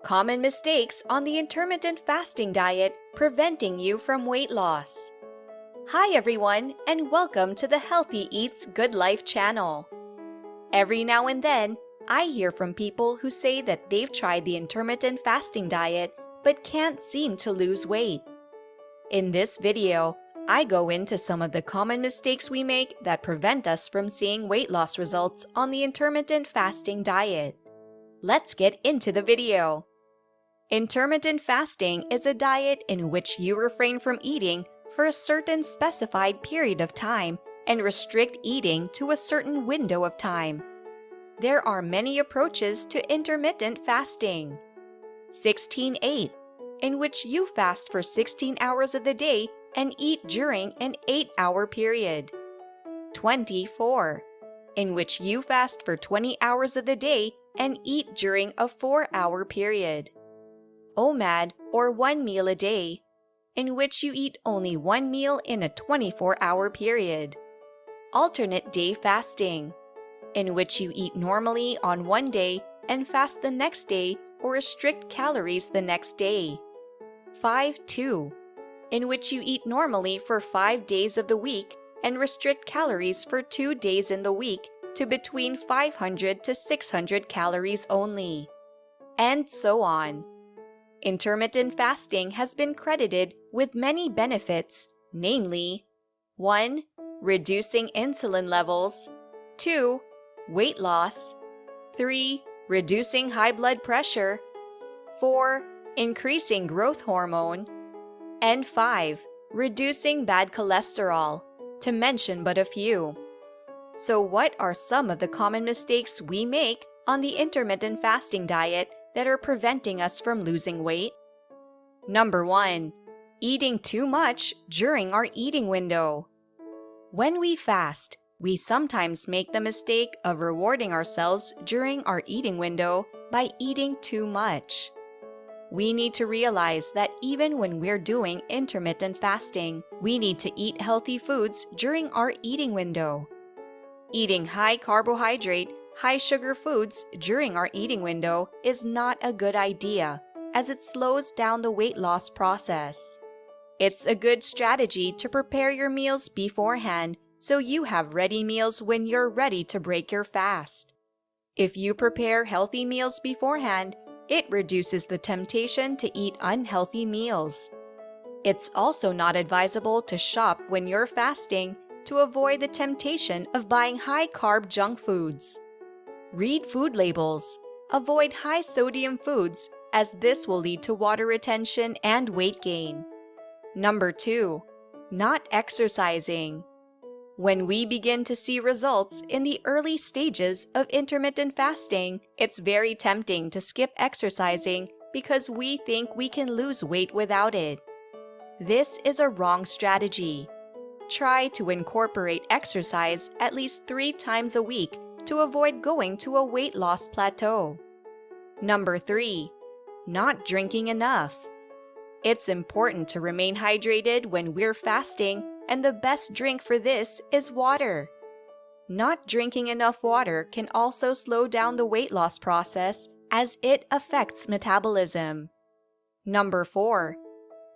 Common mistakes on the intermittent fasting diet preventing you from weight loss. Hi everyone, and welcome to the Healthy Eats Good Life channel. Every now and then, I hear from people who say that they've tried the intermittent fasting diet but can't seem to lose weight. In this video, I go into some of the common mistakes we make that prevent us from seeing weight loss results on the intermittent fasting diet. Let's get into the video. Intermittent fasting is a diet in which you refrain from eating for a certain specified period of time and restrict eating to a certain window of time. There are many approaches to intermittent fasting. 16-8, in which you fast for 16 hours of the day and eat during an 8-hour period. 24, in which you fast for 20 hours of the day and eat during a 4-hour period. OMAD, or 1 meal a day, in which you eat only 1 meal in a 24-hour period. Alternate day fasting, in which you eat normally on one day and fast the next day or restrict calories the next day. 5-2, in which you eat normally for 5 days of the week and restrict calories for 2 days in the week to between 500 to 600 calories only. And so on. Intermittent fasting has been credited with many benefits, namely 1. Reducing insulin levels, 2. Weight loss, 3. Reducing high blood pressure, 4. Increasing growth hormone, and 5. Reducing bad cholesterol, to mention but a few. So what are some of the common mistakes we make on the intermittent fasting diet that are preventing us from losing weight? Number 1. Eating too much during our eating window. When we fast, we sometimes make the mistake of rewarding ourselves during our eating window by eating too much. We need to realize that even when we're doing intermittent fasting, we need to eat healthy foods during our eating window. Eating high carbohydrate, high sugar foods during our eating window is not a good idea, as it slows down the weight loss process. It's a good strategy to prepare your meals beforehand so you have ready meals when you're ready to break your fast. If you prepare healthy meals beforehand, it reduces the temptation to eat unhealthy meals. It's also not advisable to shop when you're fasting to avoid the temptation of buying high-carb junk foods. Read food labels. Avoid high-sodium foods, as this will lead to water retention and weight gain. Number 2. Not exercising. When we begin to see results in the early stages of intermittent fasting, it's very tempting to skip exercising because we think we can lose weight without it. This is a wrong strategy. Try to incorporate exercise at least 3 times a week to avoid going to a weight loss plateau. Number 3. Not drinking enough. It's important to remain hydrated when we're fasting, and the best drink for this is water. Not drinking enough water can also slow down the weight loss process as it affects metabolism. Number 4.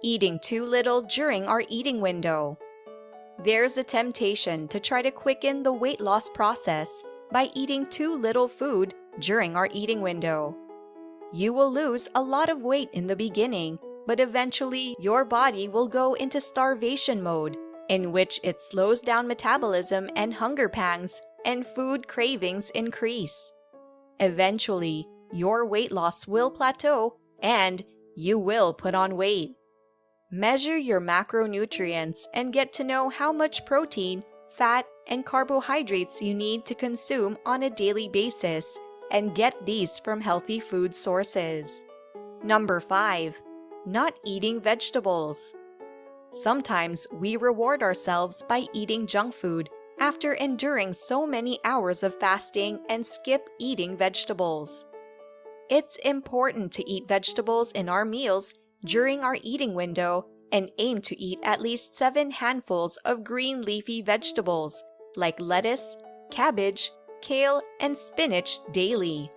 Eating too little during our eating window. There's a temptation to try to quicken the weight loss process by eating too little food during our eating window. You will lose a lot of weight in the beginning, but eventually your body will go into starvation mode, in which it slows down metabolism and hunger pangs, and food cravings increase. Eventually, your weight loss will plateau, and you will put on weight. Measure your macronutrients and get to know how much protein, fat, and carbohydrates you need to consume on a daily basis, and get these from healthy food sources. Number 5. Not eating vegetables. Sometimes we reward ourselves by eating junk food after enduring so many hours of fasting and skip eating vegetables. It's important to eat vegetables in our meals during our eating window and aim to eat at least 7 handfuls of green leafy vegetables like lettuce, cabbage, kale, and spinach daily.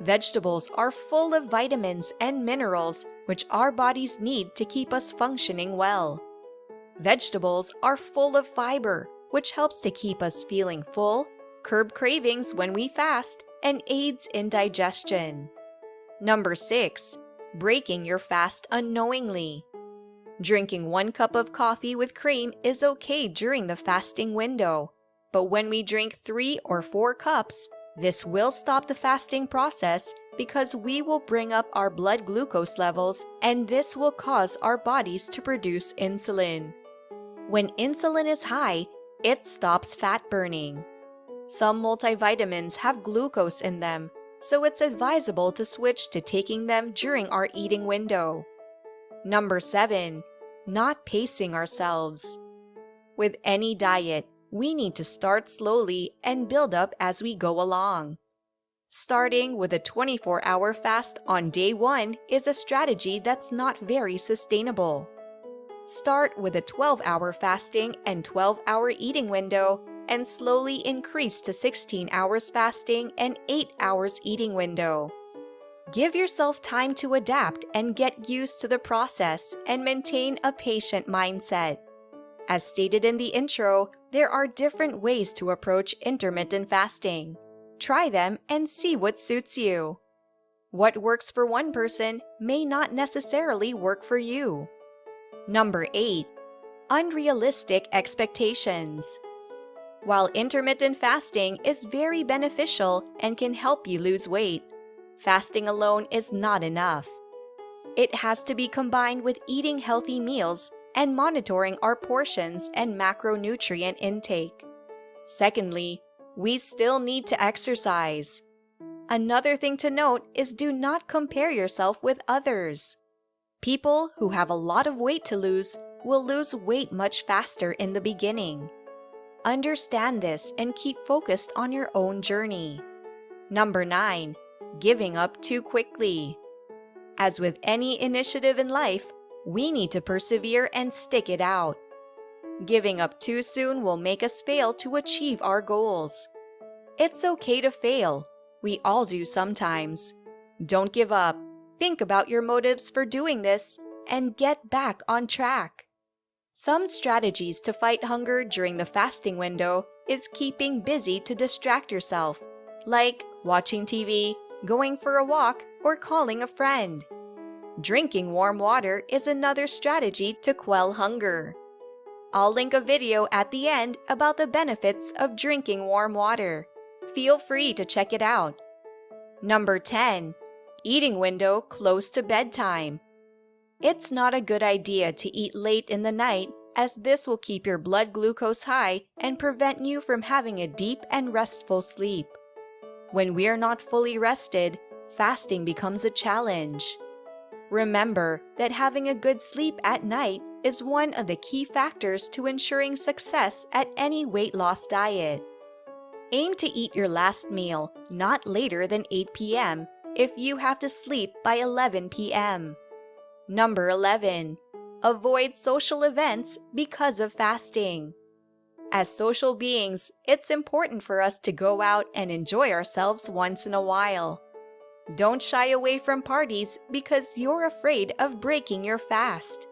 Vegetables are full of vitamins and minerals which our bodies need to keep us functioning well. Vegetables are full of fiber, which helps to keep us feeling full, curb cravings when we fast, and aids in digestion. Number 6. Breaking your fast unknowingly. Drinking 1 cup of coffee with cream is okay during the fasting window, but when we drink 3 or 4 cups, this will stop the fasting process because we will bring up our blood glucose levels, and this will cause our bodies to produce insulin. When insulin is high, it stops fat burning. Some multivitamins have glucose in them, so it's advisable to switch to taking them during our eating window. Number 7. Not pacing ourselves. With any diet, we need to start slowly and build up as we go along. Starting with a 24-hour fast on day 1 is a strategy that's not very sustainable. Start with a 12-hour fasting and 12-hour eating window and slowly increase to 16 hours fasting and 8 hours eating window. Give yourself time to adapt and get used to the process and maintain a patient mindset. As stated in the intro, there are different ways to approach intermittent fasting. Try them and see what suits you. What works for one person may not necessarily work for you. Number 8. Unrealistic expectations. While intermittent fasting is very beneficial and can help you lose weight, fasting alone is not enough. It has to be combined with eating healthy meals and monitoring our portions and macronutrient intake. Secondly, we still need to exercise. Another thing to note is do not compare yourself with others. People who have a lot of weight to lose will lose weight much faster in the beginning. Understand this and keep focused on your own journey. Number 9. Giving up too quickly. As with any initiative in life, we need to persevere and stick it out. Giving up too soon will make us fail to achieve our goals. It's okay to fail. We all do sometimes. Don't give up. Think about your motives for doing this and get back on track. Some strategies to fight hunger during the fasting window is keeping busy to distract yourself, like watching TV, going for a walk, or calling a friend. Drinking warm water is another strategy to quell hunger. I'll link a video at the end about the benefits of drinking warm water. Feel free to check it out. Number 10. Eating window close to bedtime. It's not a good idea to eat late in the night, as this will keep your blood glucose high and prevent you from having a deep and restful sleep. When we are not fully rested, fasting becomes a challenge. Remember that having a good sleep at night is one of the key factors to ensuring success at any weight loss diet. Aim to eat your last meal not later than 8 p.m. if you have to sleep by 11 p.m. Number 11. Avoid social events because of fasting. As social beings, it's important for us to go out and enjoy ourselves once in a while. Don't shy away from parties because you're afraid of breaking your fast.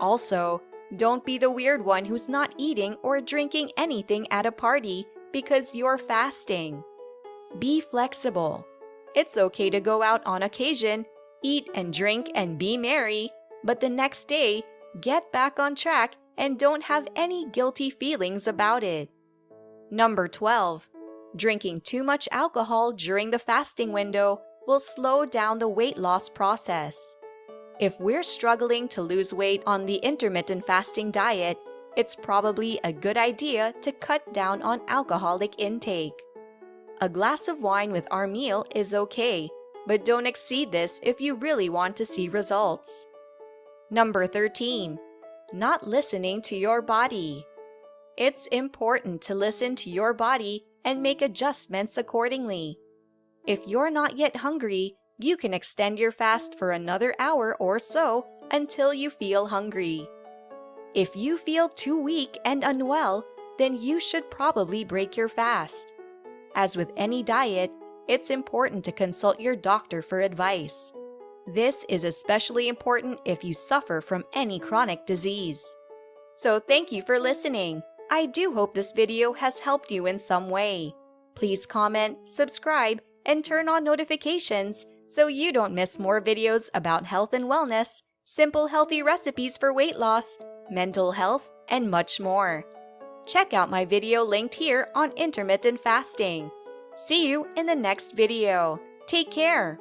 Also, don't be the weird one who's not eating or drinking anything at a party because you're fasting. Be flexible. It's okay to go out on occasion, eat and drink and be merry, but the next day, get back on track and don't have any guilty feelings about it. Number 12. Drinking too much alcohol during the fasting window will slow down the weight loss process. If we're struggling to lose weight on the intermittent fasting diet, it's probably a good idea to cut down on alcoholic intake. A glass of wine with our meal is okay, but don't exceed this if you really want to see results. Number 13. Not listening to your body. It's important to listen to your body and make adjustments accordingly. If you're not yet hungry, you can extend your fast for another hour or so until you feel hungry. If you feel too weak and unwell, then you should probably break your fast. As with any diet, it's important to consult your doctor for advice. This is especially important if you suffer from any chronic disease. So thank you for listening. I do hope this video has helped you in some way. Please comment, subscribe, and turn on notifications so you don't miss more videos about health and wellness, simple healthy recipes for weight loss, mental health, and much more. Check out my video linked here on intermittent fasting. See you in the next video. Take care.